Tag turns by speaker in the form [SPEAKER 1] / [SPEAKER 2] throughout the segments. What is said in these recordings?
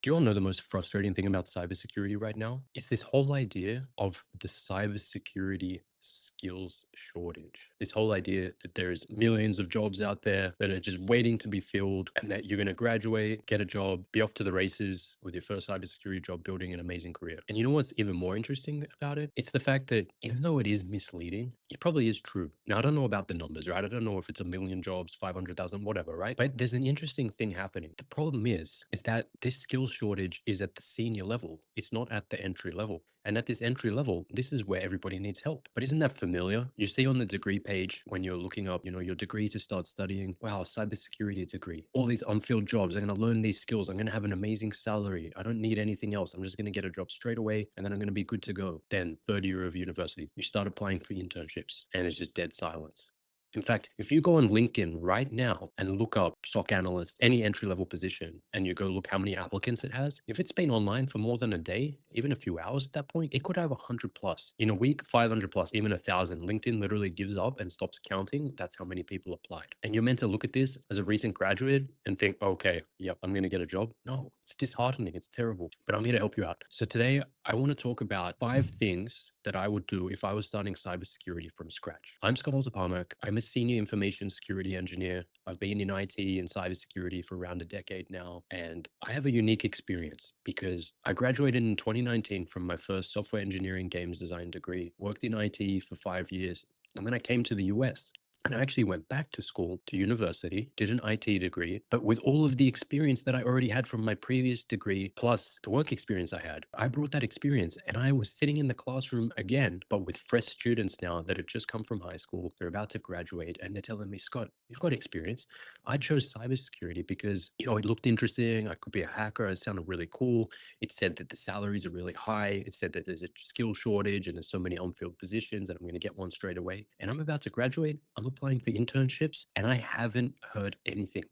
[SPEAKER 1] Do you all know the most frustrating thing about cybersecurity right now? It's this whole idea of the cybersecurity skills shortage. This whole idea that there's millions of jobs out there that are just waiting to be filled and that you're going to graduate, get a job, be off to the races with your first cybersecurity job, building an amazing career. And you know what's even more interesting about it? It's the fact that even though it is misleading, it probably is true. Now, I don't know about the numbers, right? I don't know if it's a million jobs, 500,000, whatever, right? But there's an interesting thing happening. The problem is that this skills shortage is at the senior level. It's not at the entry level. And at this entry level, this is where everybody needs help. But isn't that familiar? You see on the degree page when you're looking up, your degree to start studying, wow, cybersecurity degree, all these unfilled jobs. I'm going to learn these skills. I'm going to have an amazing salary. I don't need anything else. I'm just going to get a job straight away and then I'm going to be good to go. Then, third year of university, you start applying for internships and it's just dead silence. In fact, if you go on LinkedIn right now and look up SOC analyst, any entry level position, and you go look how many applicants it has, if it's been online for more than a day, even a few hours at that point, it could have 100 plus. In a week, 500 plus, even 1,000. LinkedIn literally gives up and stops counting. That's how many people applied. And you're meant to look at this as a recent graduate and think, okay, yep, I'm going to get a job. No, it's disheartening. It's terrible. But I'm here to help you out. So today, I want to talk about 5 things that I would do if I was starting cybersecurity from scratch. I'm Scott Altaparmac. I'm a senior information security engineer. I've been in IT and cybersecurity for around a decade now, and I have a unique experience because I graduated in 2019 from my first software engineering games design degree, worked in IT for 5 years, and then I came to the US. And I actually went back to school, to university, did an IT degree, but with all of the experience that I already had from my previous degree, plus the work experience I had, I brought that experience and I was sitting in the classroom again, but with fresh students now that had just come from high school. They're about to graduate and they're telling me, Scott, you've got experience. I chose cybersecurity because, it looked interesting. I could be a hacker. It sounded really cool. It said that the salaries are really high. It said that there's a skill shortage and there's so many unfilled positions and I'm going to get one straight away. And I'm about to graduate. I'm applying for internships and I haven't heard anything.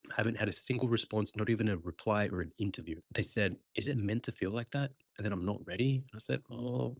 [SPEAKER 1] I haven't had a single response, not even a reply or an interview. They said, is it meant to feel like that? And then I'm not ready. And I said, oh,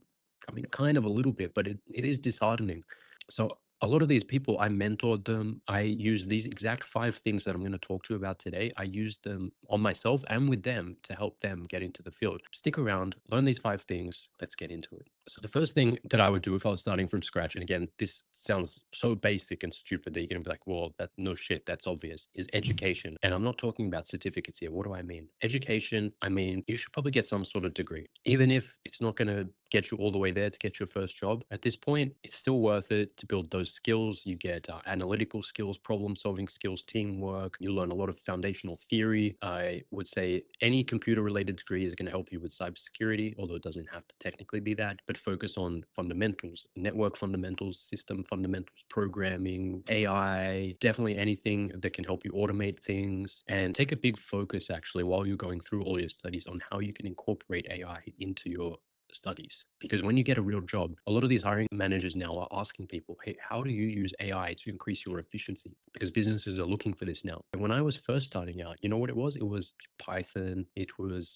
[SPEAKER 1] I mean, kind of a little bit, but it is disheartening. So a lot of these people, I mentored them. I use these exact 5 things that I'm going to talk to you about today. I used them on myself and with them to help them get into the field. Stick around, learn these 5 things. Let's get into it. So the first thing that I would do if I was starting from scratch, and again, this sounds so basic and stupid that you're going to be like, well, that no shit, that's obvious, is education. And I'm not talking about certificates here. What do I mean? Education, I mean, you should probably get some sort of degree. Even if it's not going to get you all the way there to get your first job, at this point, it's still worth it to build those skills. You get analytical skills, problem solving skills, teamwork. You learn a lot of foundational theory. I would say any computer related degree is going to help you with cybersecurity, although it doesn't have to technically be that, but focus on fundamentals, network fundamentals, system fundamentals, programming, AI, definitely anything that can help you automate things, and take a big focus actually while you're going through all your studies on how you can incorporate AI into your studies. Because when you get a real job, a lot of these hiring managers now are asking people, hey, how do you use AI to increase your efficiency? Because businesses are looking for this now. And when I was first starting out, you know what it was? It was Python. It was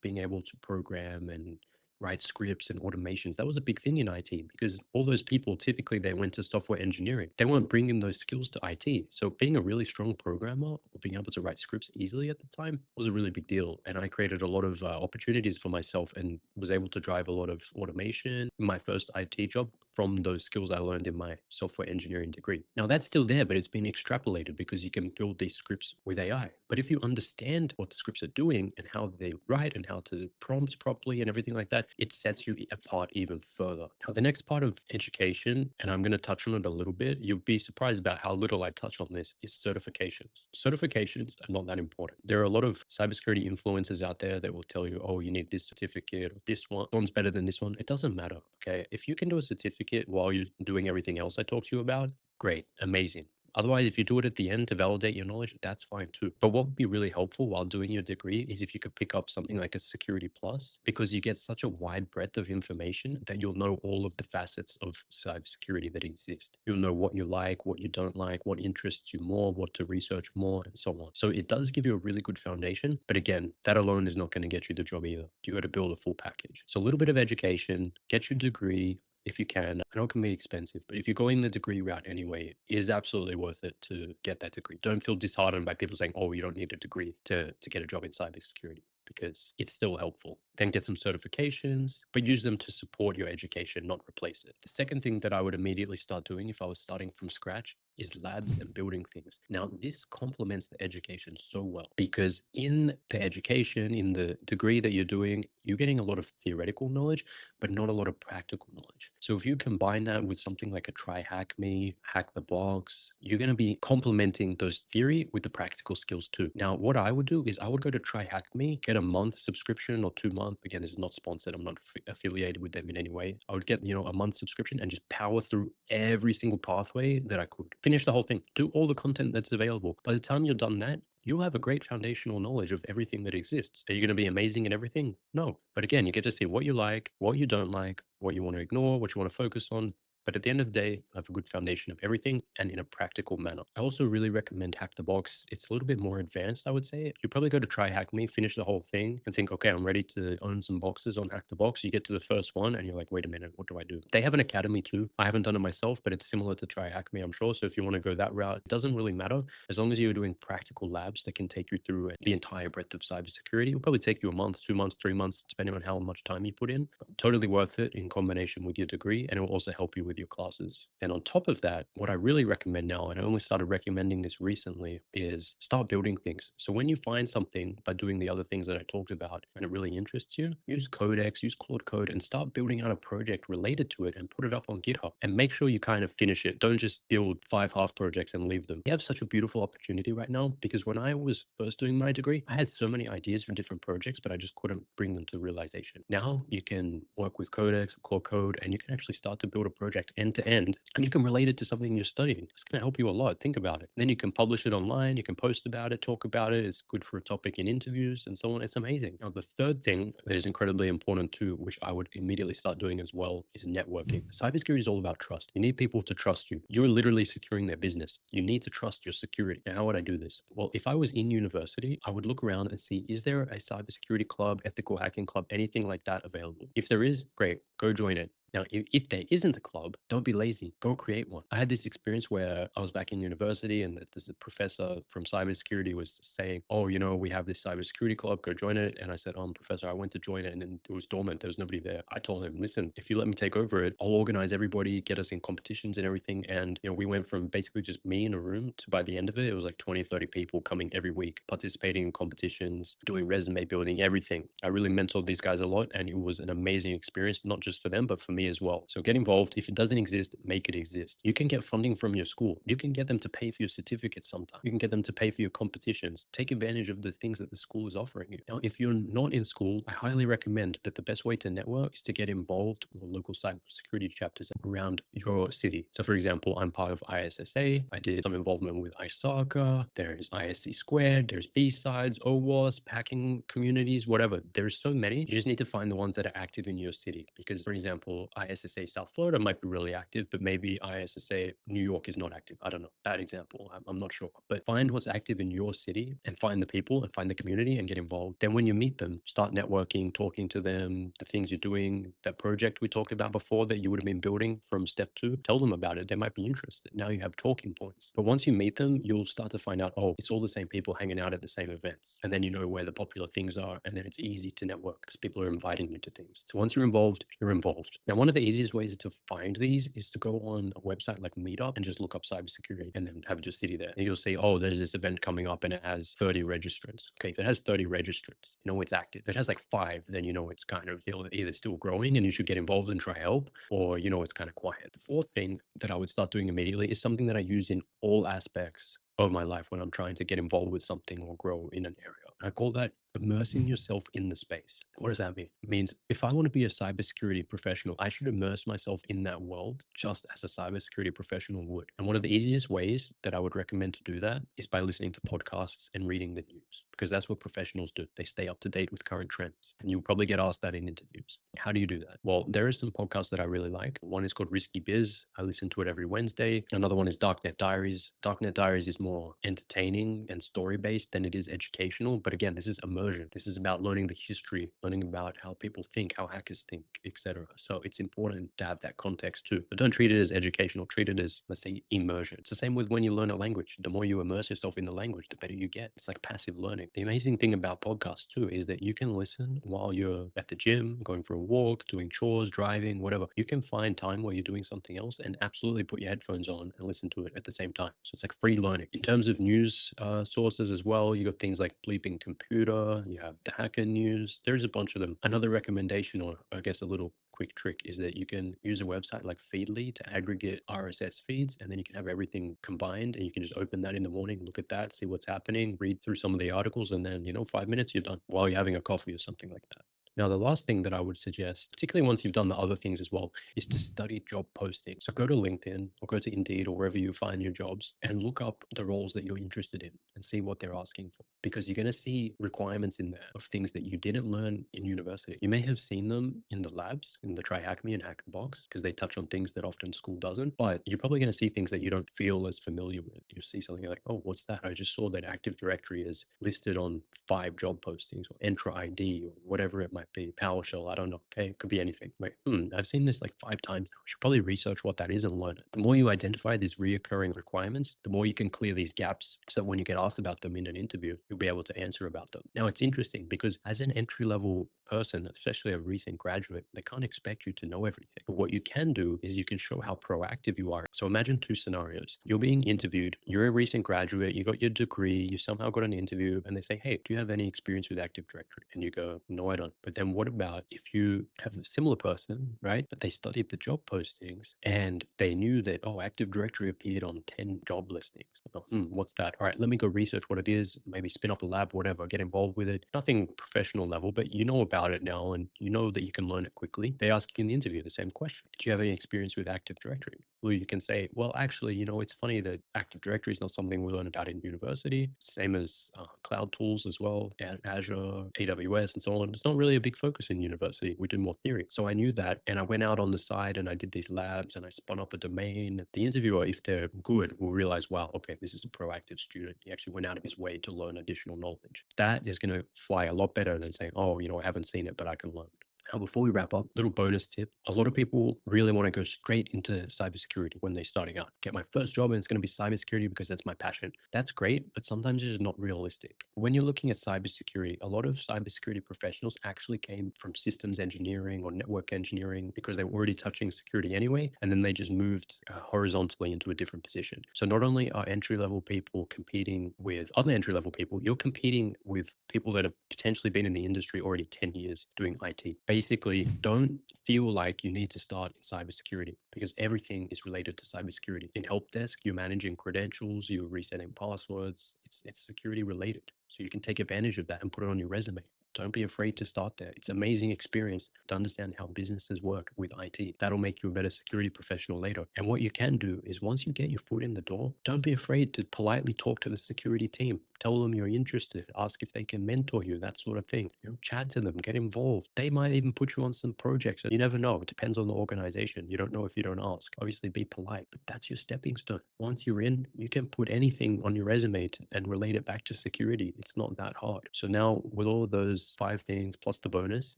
[SPEAKER 1] being able to program and write scripts and automations. That was a big thing in IT because all those people typically they went to software engineering. They weren't bringing those skills to IT. So being a really strong programmer or being able to write scripts easily at the time was a really big deal. And I created a lot of opportunities for myself and was able to drive a lot of automation in my first IT job from those skills I learned in my software engineering degree. Now that's still there, but it's been extrapolated because you can build these scripts with AI. But if you understand what the scripts are doing and how they write and how to prompt properly and everything like that, it sets you apart even further. Now, the next part of education, and I'm going to touch on it a little bit, you'll be surprised about how little I touch on this, is certifications. Certifications are not that important. There are a lot of cybersecurity influencers out there that will tell you, oh, you need this certificate or this one's better than this one. It doesn't matter. Okay. If you can do a certificate while you're doing everything else I talked to you about, great, amazing. Otherwise, if you do it at the end to validate your knowledge, that's fine too. But what would be really helpful while doing your degree is if you could pick up something like a Security Plus, because you get such a wide breadth of information that you'll know all of the facets of cybersecurity that exist. You'll know what you like, what you don't like, what interests you more, what to research more, and so on. So it does give you a really good foundation. But again, that alone is not going to get you the job either. You got to build a full package. So a little bit of education, get your degree, if you can. I know it can be expensive, but if you're going the degree route anyway, it is absolutely worth it to get that degree. Don't feel disheartened by people saying, oh, you don't need a degree to get a job in cybersecurity. because it's still helpful. Then get some certifications, but use them to support your education, not replace it. The second thing that I would immediately start doing if I was starting from scratch is labs and building things. Now, this complements the education so well because in the education, in the degree that you're doing, you're getting a lot of theoretical knowledge, but not a lot of practical knowledge. So if you combine that with something like a try hack me, hack the box, you're going to be complementing those theory with the practical skills too. Now, what I would do is I would go to try hack me, get a month subscription or 2 month. Again, this is not sponsored. I'm not affiliated with them in any way. I would get, a month subscription and just power through every single pathway that I could. Finish the whole thing. Do all the content that's available. By the time you're done that, you'll have a great foundational knowledge of everything that exists. Are you going to be amazing at everything? No. But again, you get to see what you like, what you don't like, what you want to ignore, what you want to focus on. But at the end of the day, I have a good foundation of everything and in a practical manner. I also really recommend Hack the Box. It's a little bit more advanced, I would say. You probably go to try Hack Me, finish the whole thing, and think, okay, I'm ready to own some boxes on Hack the Box. You get to the first one and you're like, wait a minute, what do I do? They have an academy too. I haven't done it myself, but it's similar to try Hack Me, I'm sure. So if you want to go that route, it doesn't really matter. As long as you're doing practical labs that can take you through the entire breadth of cybersecurity, it'll probably take you a month, 2 months, 3 months, depending on how much time you put in. But totally worth it in combination with your degree, and it will also help you with your classes. Then on top of that, what I really recommend now, and I only started recommending this recently, is start building things. So when you find something by doing the other things that I talked about and it really interests you, use Codex, use Claude Code, and start building out a project related to it and put it up on GitHub. And make sure you kind of finish it. Don't just build 5 half projects and leave them. You have such a beautiful opportunity right now because when I was first doing my degree, I had so many ideas for different projects, but I just couldn't bring them to realization. Now you can work with Codex, Claude Code, and you can actually start to build a project end to end, and you can relate it to something you're studying. It's going to help you a lot. Think about it. Then you can publish it online. You can post about it, talk about it. It's good for a topic in interviews and so on. It's amazing. Now, the third thing that is incredibly important too, which I would immediately start doing as well, is networking. Cybersecurity is all about trust. You need people to trust you. You're literally securing their business. You need to trust your security. Now, how would I do this? Well, if I was in university, I would look around and see, is there a cybersecurity club, ethical hacking club, anything like that available? If there is, great, go join it. Now, if there isn't a club, don't be lazy. Go create one. I had this experience where I was back in university and there's a professor from cybersecurity was saying, oh, we have this cybersecurity club, go join it. And I said, oh, professor, I went to join it and it was dormant. There was nobody there. I told him, listen, if you let me take over it, I'll organize everybody, get us in competitions and everything. And, we went from basically just me in a room to by the end of it, it was like 20, 30 people coming every week, participating in competitions, doing resume building, everything. I really mentored these guys a lot and it was an amazing experience, not just for them, but for me as well. So get involved. If it doesn't exist, make it exist. You can get funding from your school. You can get them to pay for your certificates sometimes. You can get them to pay for your competitions. Take advantage of the things that the school is offering you. Now, if you're not in school, I highly recommend that the best way to network is to get involved with local cybersecurity chapters around your city. So for example, I'm part of ISSA. I did some involvement with ISACA. There's ISC Squared. There's B-Sides, OWASP, hacking communities, whatever. There's so many. You just need to find the ones that are active in your city. Because for example, ISSA South Florida might be really active, but maybe ISSA New York is not active. I don't know. Bad example. I'm not sure. But find what's active in your city and find the people and find the community and get involved. Then when you meet them, start networking, talking to them, the things you're doing, that project we talked about before that you would have been building from step 2, tell them about it. They might be interested. Now you have talking points. But once you meet them, you'll start to find out, oh, it's all the same people hanging out at the same events. And then you know where the popular things are. And then it's easy to network because people are inviting you to things. So once you're involved, you're involved. Now, one of the easiest ways to find these is to go on a website like Meetup and just look up cybersecurity and then have your city there. And you'll see, oh, there's this event coming up and it has 30 registrants. Okay, if it has 30 registrants, it's active. If it has like 5, then it's kind of either still growing and you should get involved and try help, or it's kind of quiet. The fourth thing that I would start doing immediately is something that I use in all aspects of my life when I'm trying to get involved with something or grow in an area. I call that immersing yourself in the space. What does that mean? It means if I want to be a cybersecurity professional, I should immerse myself in that world just as a cybersecurity professional would. And one of the easiest ways that I would recommend to do that is by listening to podcasts and reading the news, because that's what professionals do. They stay up to date with current trends. And you'll probably get asked that in interviews. How do you do that? Well, there are some podcasts that I really like. One is called Risky Biz. I listen to it every Wednesday. Another one is Darknet Diaries. Darknet Diaries is more entertaining and story-based than it is educational. But again, this is immersion immersion. This is about learning the history, learning about how people think, how hackers think, etc. So it's important to have that context too. But don't treat it as educational, treat it as, let's say, immersion. It's the same with when you learn a language. The more you immerse yourself in the language, the better you get. It's like passive learning. The amazing thing about podcasts too is that you can listen while you're at the gym, going for a walk, doing chores, driving, whatever. You can find time where you're doing something else and absolutely put your headphones on and listen to it at the same time. So it's like free learning. In terms of news sources as well, you got things like Bleeping Computer, you have the Hacker News. There's a bunch of them. Another recommendation, or I guess a little quick trick, is that you can use a website like Feedly to aggregate RSS feeds, and then you can have everything combined, and you can just open that in the morning, look at that, see what's happening, read through some of the articles, and then 5 minutes you're done while you're having a coffee or something like that. Now, the last thing that I would suggest, particularly once you've done the other things as well, is to study job postings. So go to LinkedIn or go to Indeed or wherever you find your jobs and look up the roles that you're interested in and see what they're asking for. Because you're going to see requirements in there of things that you didn't learn in university. You may have seen them in the labs, in the Try Hack Me and Hack the Box, because they touch on things that often school doesn't. But you're probably going to see things that you don't feel as familiar with. You see something like, oh, what's that? I just saw that Active Directory is listed on 5 job postings, or Entra ID, or whatever it might be. PowerShell, I don't know. Okay, it could be anything. Like, I've seen this like 5 times now. I should probably research what that is and learn it. The more you identify these reoccurring requirements, the more you can clear these gaps so that when you get asked about them in an interview, you'll be able to answer about them. Now, it's interesting because as an entry level person, especially a recent graduate, they can't expect you to know everything. But what you can do is you can show how proactive you are. So imagine 2 scenarios. You're being interviewed, you're a recent graduate, you got your degree, you somehow got an interview, and they say, hey, do you have any experience with Active Directory? And you go, no, I don't. But then what about if you have a similar person, right? But they studied the job postings and they knew that, oh, Active Directory appeared on 10 job listings. Oh, what's that? All right, let me go research what it is, maybe spin up a lab, whatever, get involved with it. Nothing professional level, but you know about it now and you know that you can learn it quickly. They ask you in the interview the same question. Do you have any experience with Active Directory? Well, you can say, well, actually, it's funny that Active Directory is not something we learn about in university. Same as cloud tools as well, and Azure, AWS, and so on. It's not really a big focus in university. We do more theory. So I knew that, and I went out on the side and I did these labs and I spun up a domain. The interviewer, if they're good, will realize, wow, okay, this is a proactive student. He actually went out of his way to learn additional knowledge. That is going to fly a lot better than saying, oh, I haven't seen it, but I can learn. Now, before we wrap up, little bonus tip. A lot of people really want to go straight into cybersecurity when they're starting out. Get my first job and it's going to be cybersecurity because that's my passion. That's great, but sometimes it's just not realistic. When you're looking at cybersecurity, a lot of cybersecurity professionals actually came from systems engineering or network engineering because they were already touching security anyway, and then they just moved horizontally into a different position. So not only are entry-level people competing with other entry-level people, you're competing with people that have potentially been in the industry already 10 years doing IT. Basically, don't feel like you need to start in cybersecurity because everything is related to cybersecurity. In help desk, you're managing credentials, you're resetting passwords. It's security related. So you can take advantage of that and put it on your resume. Don't be afraid to start there. It's an amazing experience to understand how businesses work with IT. That'll make you a better security professional later. And what you can do is once you get your foot in the door, don't be afraid to politely talk to the security team. Tell them you're interested. Ask if they can mentor you, that sort of thing. Chat to them, get involved. They might even put you on some projects. You never know. It depends on the organization. You don't know if you don't ask. Obviously, be polite, but that's your stepping stone. Once you're in, you can put anything on your resume and relate it back to security. It's not that hard. So now with all of those 5 things plus the bonus,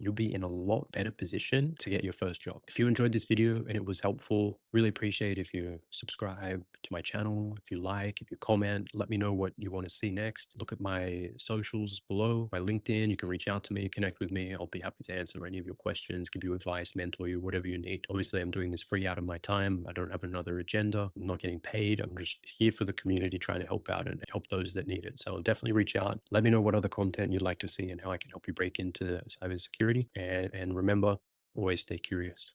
[SPEAKER 1] you'll be in a lot better position to get your first job. If you enjoyed this video and it was helpful, really appreciate if you subscribe to my channel, if you like, if you comment, let me know what you want to see next. Look at my socials below, my LinkedIn. You can reach out to me, connect with me. I'll be happy to answer any of your questions, give you advice, mentor you, whatever you need. Obviously, I'm doing this free out of my time. I don't have another agenda. I'm not getting paid. I'm just here for the community, trying to help out and help those that need it. So definitely reach out. Let me know what other content you'd like to see and how I can help you break into cybersecurity. And remember, always stay curious.